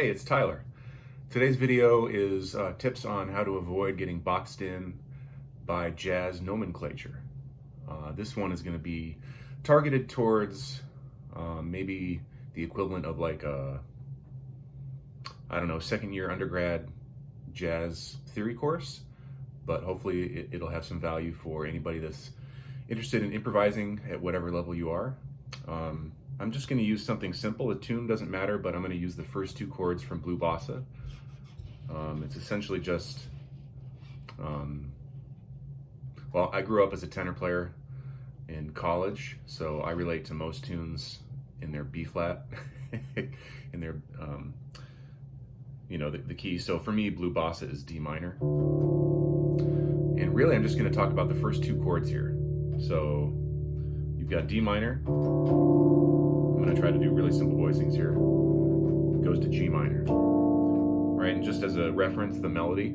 Hey, it's Tyler. Today's video is tips on how to avoid getting boxed in by jazz nomenclature. This one is going to be targeted towards maybe the equivalent of like a, I don't know, second year undergrad jazz theory course, but hopefully it'll have some value for anybody that's interested in improvising at whatever level you are. I'm just going to use something simple. The tune doesn't matter, but I'm going to use the first two chords from Blue Bossa. It's essentially just, well, I grew up as a tenor player in college, so I relate to most tunes in their B flat, in their, you know, the key. So for me, Blue Bossa is D minor. And really, I'm just going to talk about the first two chords here. So you've got D minor. I'm going to try to do really simple voicings here. It goes to G minor. Right, and just as a reference, the melody.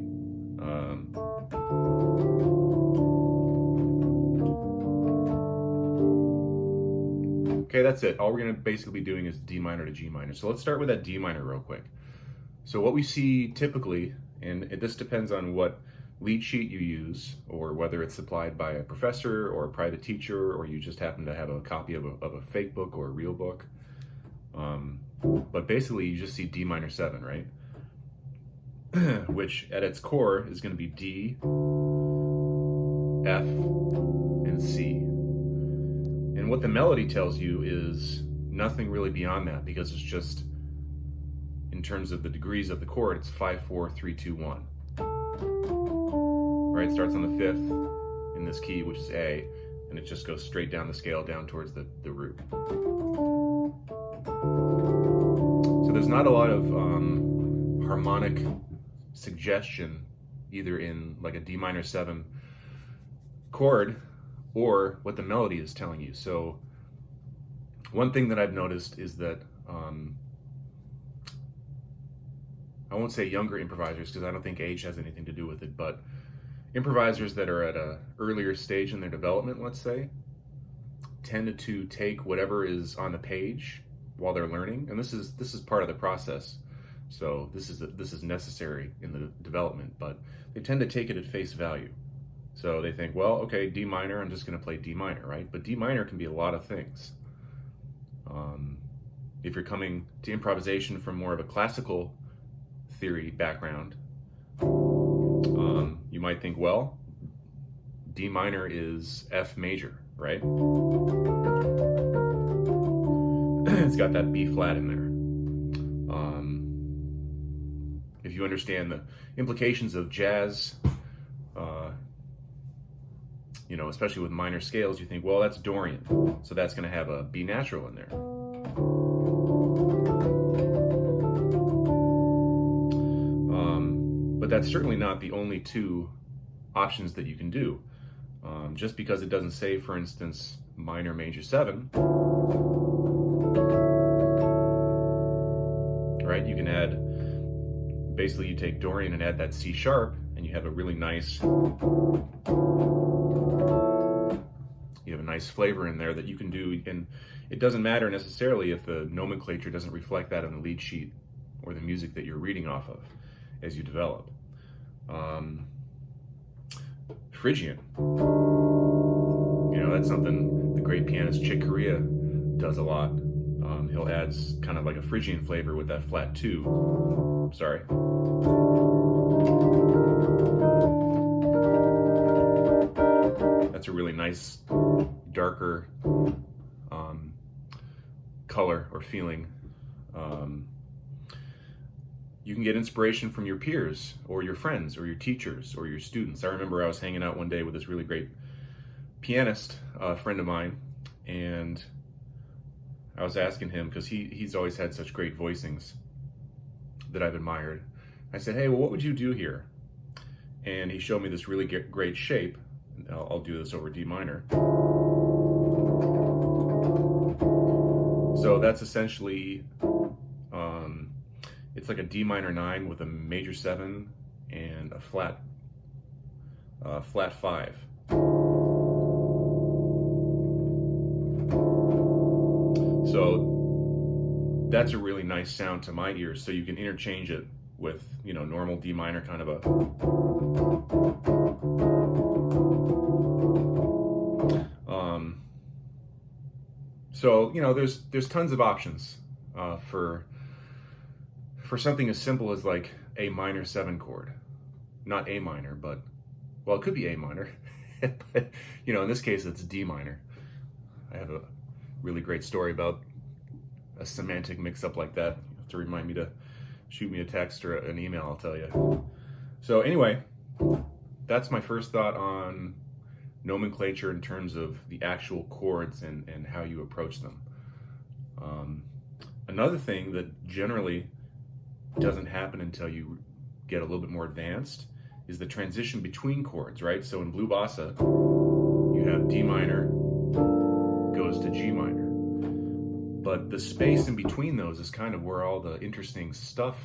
Okay, that's it. All we're going to basically be doing is D minor to G minor. So let's start with that D minor real quick. So what we see typically, and this depends on what lead sheet you use, or whether it's supplied by a professor or a private teacher, or you just happen to have a copy of a fake book or a real book. But basically you just see D minor 7, right? Which at its core is going to be D, F, and C. And what the melody tells you is nothing really beyond that, because it's just, in terms of the degrees of the chord, it's 5, 4, 3, 2, 1. Right, it starts on the 5th in this key, which is A, and it just goes straight down the scale, down towards the root. So there's not a lot of harmonic suggestion either in like a D minor 7 chord or what the melody is telling you. So one thing that I've noticed is that I won't say younger improvisers, because I don't think age has anything to do with it, but improvisers that are at an earlier stage in their development, let's say, tend to take whatever is on the page while they're learning, and this is part of the process. So this is necessary in the development, but they tend to take it at face value. So they think, well, okay, D minor, I'm just going to play D minor, right? But D minor can be a lot of things. If you're coming to improvisation from more of a classical theory background, you might think, well, D minor is F major, right? It's got that B flat in there. If you understand the implications of jazz, you know, especially with minor scales, you think, well, that's Dorian, so that's going to have a B natural in there. But that's certainly not the only two options that you can do. Just because it doesn't say, for instance, minor major 7, right? You can add, basically you take Dorian and add that C sharp, and you have a really nice, you have a nice flavor in there that you can do. And it doesn't matter necessarily if the nomenclature doesn't reflect that on the lead sheet or the music that you're reading off of as you develop. Phrygian, you know, that's something the great pianist Chick Corea does a lot. He'll add kind of like a Phrygian flavor with that flat 2. Sorry. That's a really nice, darker color or feeling. You can get inspiration from your peers or your friends or your teachers or your students. I remember I was hanging out one day with this really great pianist, friend of mine, and I was asking him, because he's always had such great voicings that I've admired. I said, hey, well, what would you do here? And he showed me this really great shape. I'll do this over D minor. So that's essentially, it's like a D minor 9 with a major 7 and a flat 5. So that's a really nice sound to my ears. So you can interchange it with, you know, normal D minor kind of a. So, you know, there's tons of options for something as simple as like a minor 7 chord. Not A minor, but, well, it could be A minor. But, you know, in this case, it's D minor. I have a really great story about a semantic mix-up like that. You have to remind me to shoot me a text or an email, I'll tell you. So anyway, that's my first thought on nomenclature in terms of the actual chords and how you approach them. Another thing that generally doesn't happen until you get a little bit more advanced is the transition between chords, right? So in blue bossa, you have D minor goes to G minor. But the space in between those is kind of where all the interesting stuff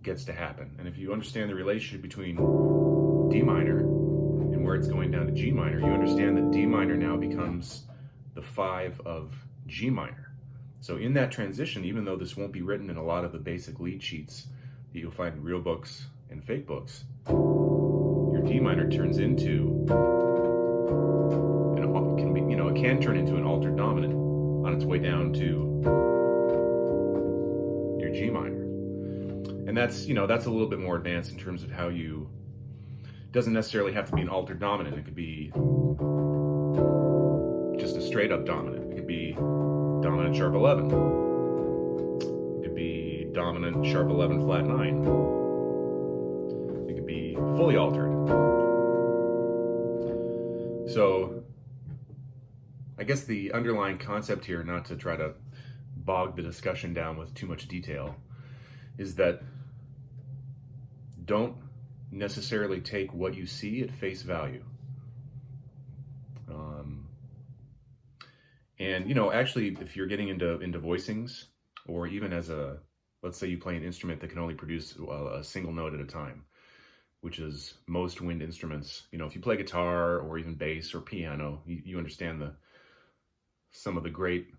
gets to happen. And if you understand the relationship between D minor and where it's going down to G minor, you understand that D minor now becomes the 5 of G minor. So in that transition, even though this won't be written in a lot of the basic lead sheets that you'll find in real books and fake books, your D minor turns into, it can turn into an altered dominant on its way down to your G minor. And that's, that's a little bit more advanced in terms of how you, doesn't necessarily have to be an altered dominant. It could be just a straight up dominant. It could be dominant sharp 11. It could be dominant sharp 11 flat 9. It could be fully altered. So I guess the underlying concept here, not to try to bog the discussion down with too much detail, is that don't necessarily take what you see at face value. And actually, if you're getting into voicings, or even as let's say you play an instrument that can only produce a single note at a time, which is most wind instruments. If you play guitar or even bass or piano, you understand some of the great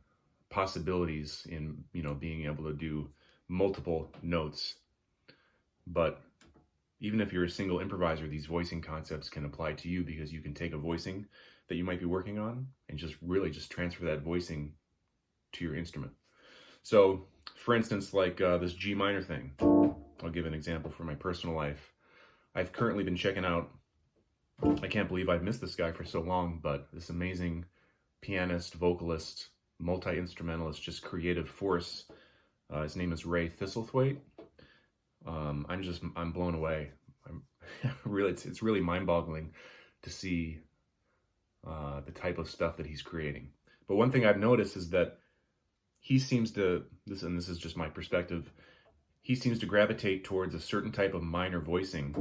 possibilities in being able to do multiple notes. But even if you're a single improviser, these voicing concepts can apply to you, because you can take a voicing that you might be working on and just transfer that voicing to your instrument. So for instance, like this G minor thing, I'll give an example from my personal life. I've currently been checking out, I can't believe I've missed this guy for so long, but this amazing pianist, vocalist, multi-instrumentalist, just creative force. His name is Ray Thistlethwaite. I'm blown away. It's really mind-boggling to see the type of stuff that he's creating. But one thing I've noticed is that he seems to, this is just my perspective, he seems to gravitate towards a certain type of minor voicing,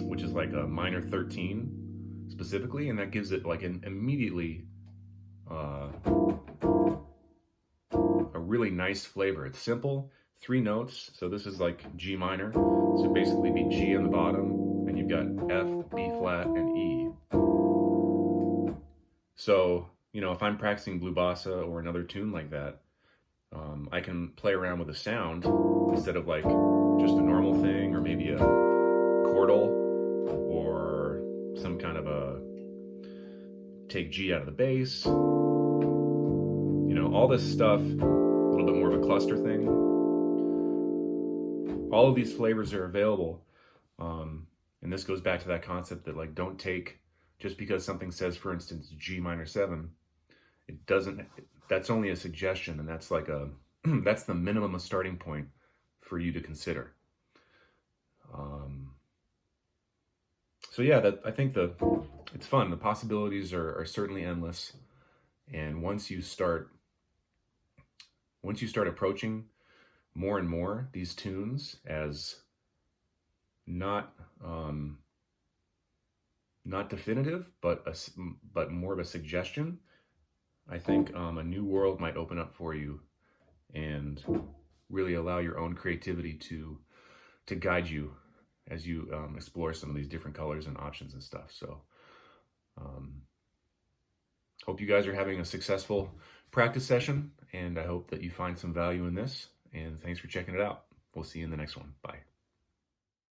which is like a minor 13 specifically, and that gives it like an immediately a really nice flavor. It's simple, 3 notes. So this is like G minor. So basically be G on the bottom, and you've got F, B flat, and E. So, if I'm practicing blue bossa or another tune like that, I can play around with a sound instead of like just a normal thing, or maybe a chordal, or some kind of a take G out of the bass. All this stuff, a little bit more of a cluster thing. All of these flavors are available. And this goes back to that concept that, like, don't take, just because something says, for instance, G minor 7, it doesn't, that's only a suggestion, and that's like that's the minimum, a starting point for you to consider. So yeah, I think it's fun. The possibilities are certainly endless. And once you start approaching more and more these tunes as not definitive, but more of a suggestion, I think a new world might open up for you, and really allow your own creativity to guide you as you explore some of these different colors and options and stuff. So Hope you guys are having a successful practice session, and I hope that you find some value in this. And thanks for checking it out. We'll see you in the next one. Bye.